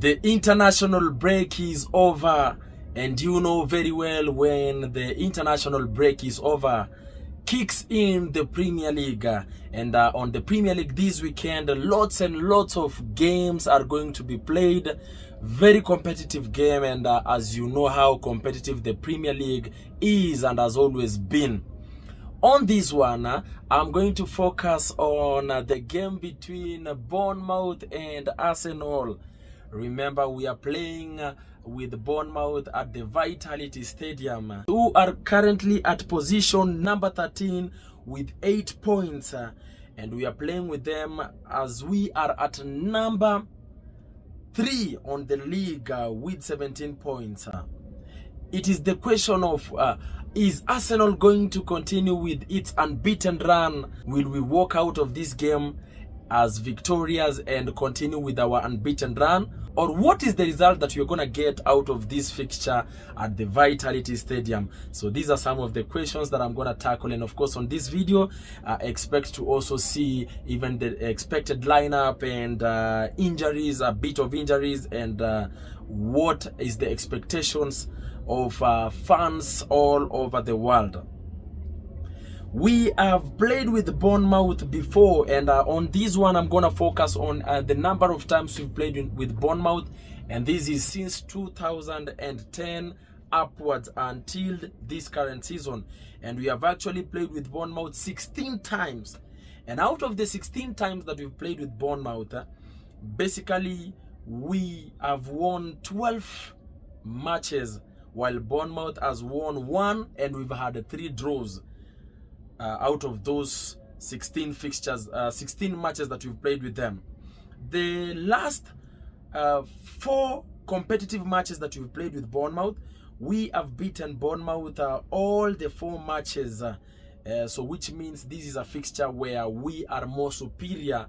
The international break is over, and you know very well when the international break is over, kicks in the Premier League. And on the Premier League this weekend, lots and lots of games are going to be played. Very competitive game, and as you know how competitive the Premier League is and has always been. On this one, I'm going to focus on the game between Bournemouth and Arsenal. Remember, we are playing with Bournemouth at the Vitality Stadium, who are currently at position number 13 with 8 points. And we are playing with them as we are at number 3 on the league with 17 points. It is the question of is Arsenal going to continue with its unbeaten run? Will we walk out of this game as victorious and continue with our unbeaten run? Or what is the result that you're going to get out of this fixture at the Vitality Stadium? So these are some of the questions that I'm going to tackle. And of course, on this video, expect to also see even the expected lineup and injuries, a bit of injuries, and what is the expectations of fans all over the world. We have played with Bournemouth before, and on this one I'm gonna focus on the number of times we've played with Bournemouth, and this is since 2010 upwards until this current season. And we have actually played with Bournemouth 16 times, and out of the 16 times that we've played with Bournemouth, basically we have won 12 matches, while Bournemouth has won 1, and we've had 3 draws out of those 16 fixtures, 16 matches that we've played with them. The last 4 competitive matches that we've played with Bournemouth, we have beaten Bournemouth all the 4 matches. So which means this is a fixture where we are more superior,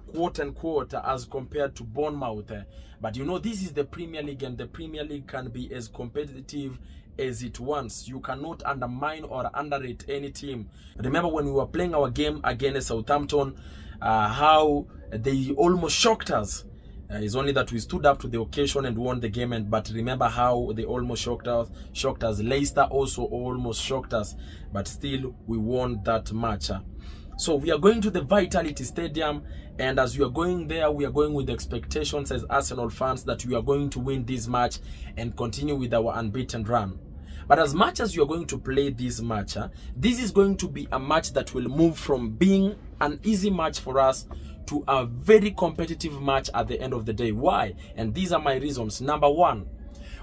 quote unquote, as compared to Bournemouth. But you know, this is the Premier League, and the Premier League can be as competitive as it wants. You cannot undermine or underrate any team. Remember when we were playing our game against Southampton, how they almost shocked us. It's only that we stood up to the occasion and won the game. But remember how they almost shocked us. Leicester also almost shocked us, but still we won that match. So we are going to the Vitality Stadium, and as we are going there, we are going with expectations as Arsenal fans that we are going to win this match and continue with our unbeaten run. But as much as you are going to play this match, this is going to be a match that will move from being an easy match for us to a very competitive match at the end of the day. Why? And these are my reasons. Number 1,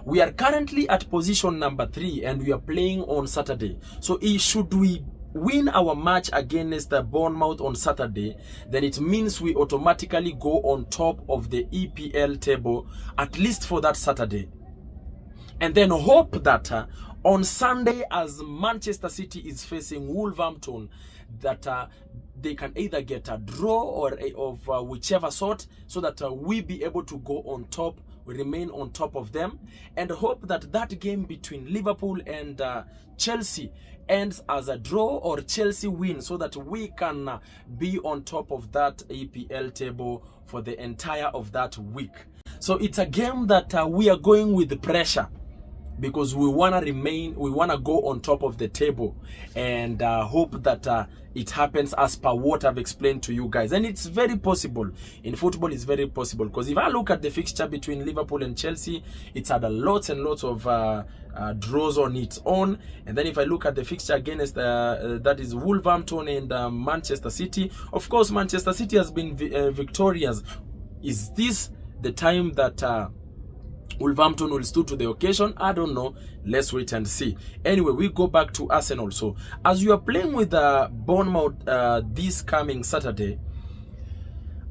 we are currently at position number 3, and we are playing on Saturday. So should we win our match against the Bournemouth on Saturday, then it means we automatically go on top of the EPL table, at least for that Saturday. And then hope that on Sunday, as Manchester City is facing Wolverhampton, that they can either get a draw or of whichever sort, so that we be able to go on top, we remain on top of them, and hope that that game between Liverpool and Chelsea ends as a draw or Chelsea win, so that we can be on top of that EPL table for the entire of that week. So it's a game that we are going with pressure, because we want to go on top of the table, and hope that it happens as per what I've explained to you guys. And it's very possible. In football, it's very possible, because if I look at the fixture between Liverpool and Chelsea, it's had a lots and lots of draws on its own. And then if I look at the fixture against that is Wolverhampton and Manchester City, of course Manchester City has been victorious. Is this the time that Wolverhampton will stood to the occasion? I don't know. Let's wait and see. Anyway, we go back to Arsenal. So as you are playing with Bournemouth this coming Saturday,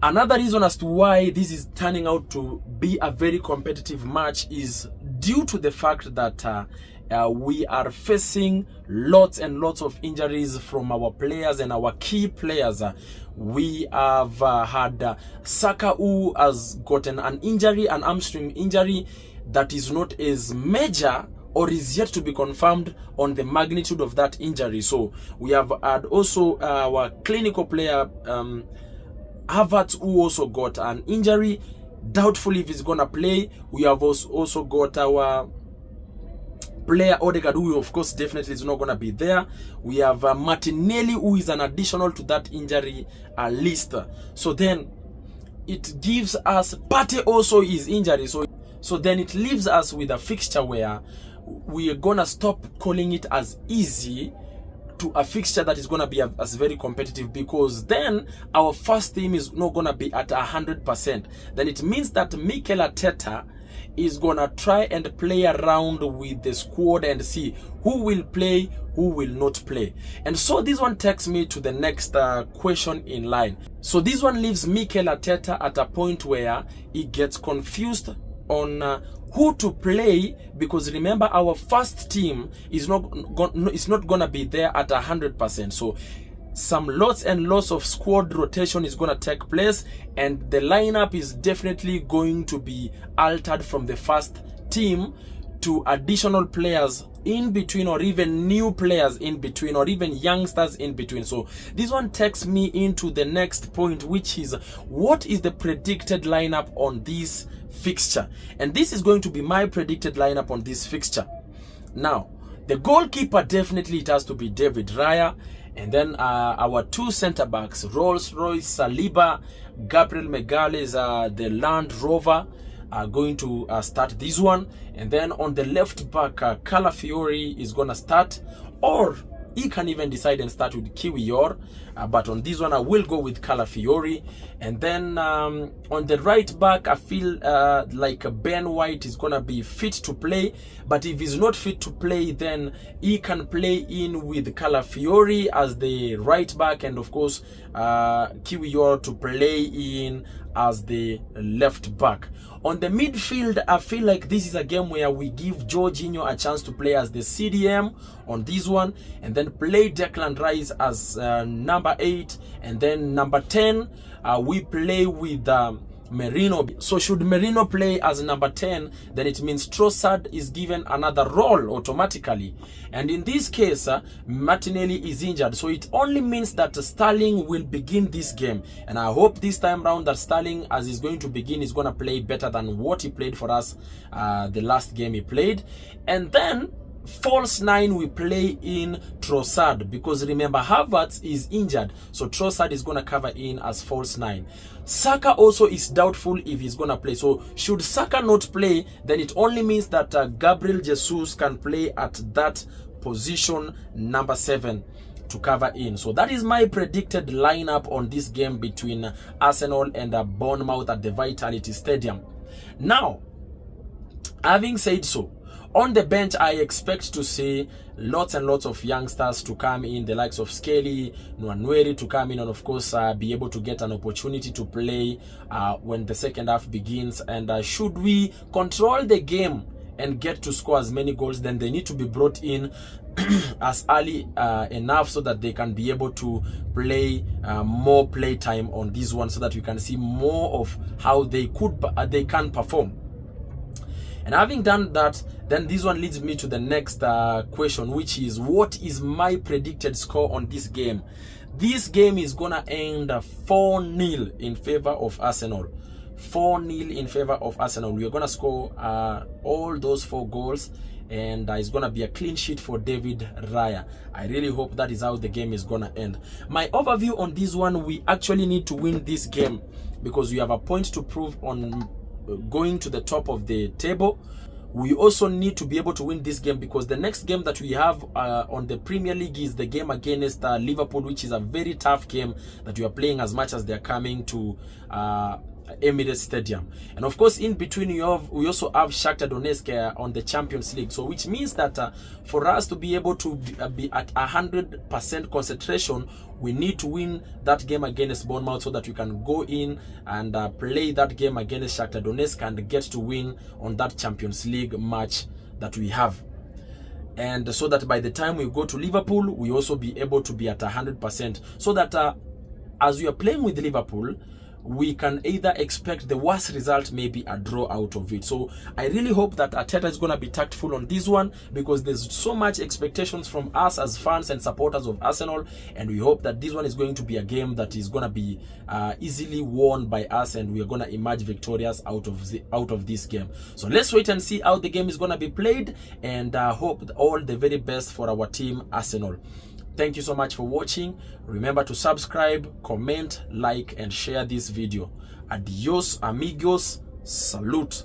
another reason as to why this is turning out to be a very competitive match is due to the fact that we are facing lots and lots of injuries from our players and our key players. We have had Saka, who has gotten an injury, an hamstring injury that is not as major or is yet to be confirmed on the magnitude of that injury. So we have had also our clinical player Havertz, who also got an injury. doubtful if he's gonna play. We have also got our player Odegaard, who of course definitely is not gonna be there. We have Martinelli, who is an additional to that injury list. So then it gives us Partey also is injury. So then it leaves us with a fixture where we are gonna stop calling it as easy to a fixture that is gonna be as very competitive, because then our first team is not gonna be at 100%. Then it means that Mikel Arteta is gonna try and play around with the squad and see who will play, who will not play. And so this one takes me to the next question in line. So this one leaves Mikel Arteta at a point where he gets confused on who to play, because remember, our first team is not gonna be there at 100%. So some lots and lots of squad rotation is gonna take place, and the lineup is definitely going to be altered from the first team to additional players in between, or even new players in between, or even youngsters in between. So this one takes me into the next point, which is what is the predicted lineup on this fixture. And this is going to be my predicted lineup on this fixture. Now, the goalkeeper, definitely it has to be David Raya. And then our two center backs, Rolls-Royce Saliba, Gabriel Magalhaes, the Land Rover, are going to start this one. And then on the left back, Calafiori is going to start, or he can even decide and start with Kiwior, but on this one I will go with Calafiori. And then on the right back, I feel like Ben White is gonna be fit to play, but if he's not fit to play, then he can play in with Calafiori as the right back, and of course Kiwior to play in as the left back. On the midfield, I feel like this is a game where we give Jorginho a chance to play as the CDM on this one, and then play Declan Rice as number 8, and then number 10 we play with Merino. So should Merino play as number 10, then it means Trossard is given another role automatically. And in this case, Martinelli is injured, so it only means that Sterling will begin this game. And I hope this time round that Sterling, as he's going to begin, is going to play better than what he played for us the last game he played. And then false 9 we play in Trossard, because remember Havertz is injured, so Trossard is going to cover in as false 9. Saka also is doubtful if he's going to play, so should Saka not play, then it only means that Gabriel Jesus can play at that position, number 7, to cover in. So that is my predicted lineup on this game between Arsenal and Bournemouth at the Vitality Stadium. Now, having said so, on the bench, I expect to see lots and lots of youngsters to come in, the likes of Skelly, Nwaneri to come in, and of course be able to get an opportunity to play when the second half begins. And should we control the game and get to score as many goals, then they need to be brought in as early enough so that they can be able to play more play time on this one, so that we can see more of how they can perform. And having done that, then this one leads me to the next question, which is what is my predicted score on this game? This game is gonna end 4-0 in favor of Arsenal. 4-0 in favor of Arsenal. We are gonna score all those 4 goals, and it's gonna be a clean sheet for David Raya. I really hope that is how the game is gonna end. My overview on this one, we actually need to win this game because we have a point to prove on going to the top of the table. We also need to be able to win this game because the next game that we have on the Premier League is the game against Liverpool, which is a very tough game that we are playing as much as they're coming to Emirates Stadium. And of course, in between we also have Shakhtar Donetsk on the Champions League. So which means that for us to be able to be at 100% concentration, we need to win that game against Bournemouth so that we can go in and play that game against Shakhtar Donetsk and get to win on that Champions League match that we have. And so that by the time we go to Liverpool, we also be able to be at 100%, so that as we are playing with Liverpool, we can either expect the worst result, maybe a draw out of it. So I really hope that Arteta is going to be tactful on this one, because there's so much expectations from us as fans and supporters of Arsenal, and we hope that this one is going to be a game that is going to be easily won by us, and we are going to emerge victorious out of this game. So let's wait and see how the game is going to be played, and hope all the very best for our team Arsenal. Thank you so much for watching. Remember to subscribe, comment, like, and share this video. Adios, amigos. Salute.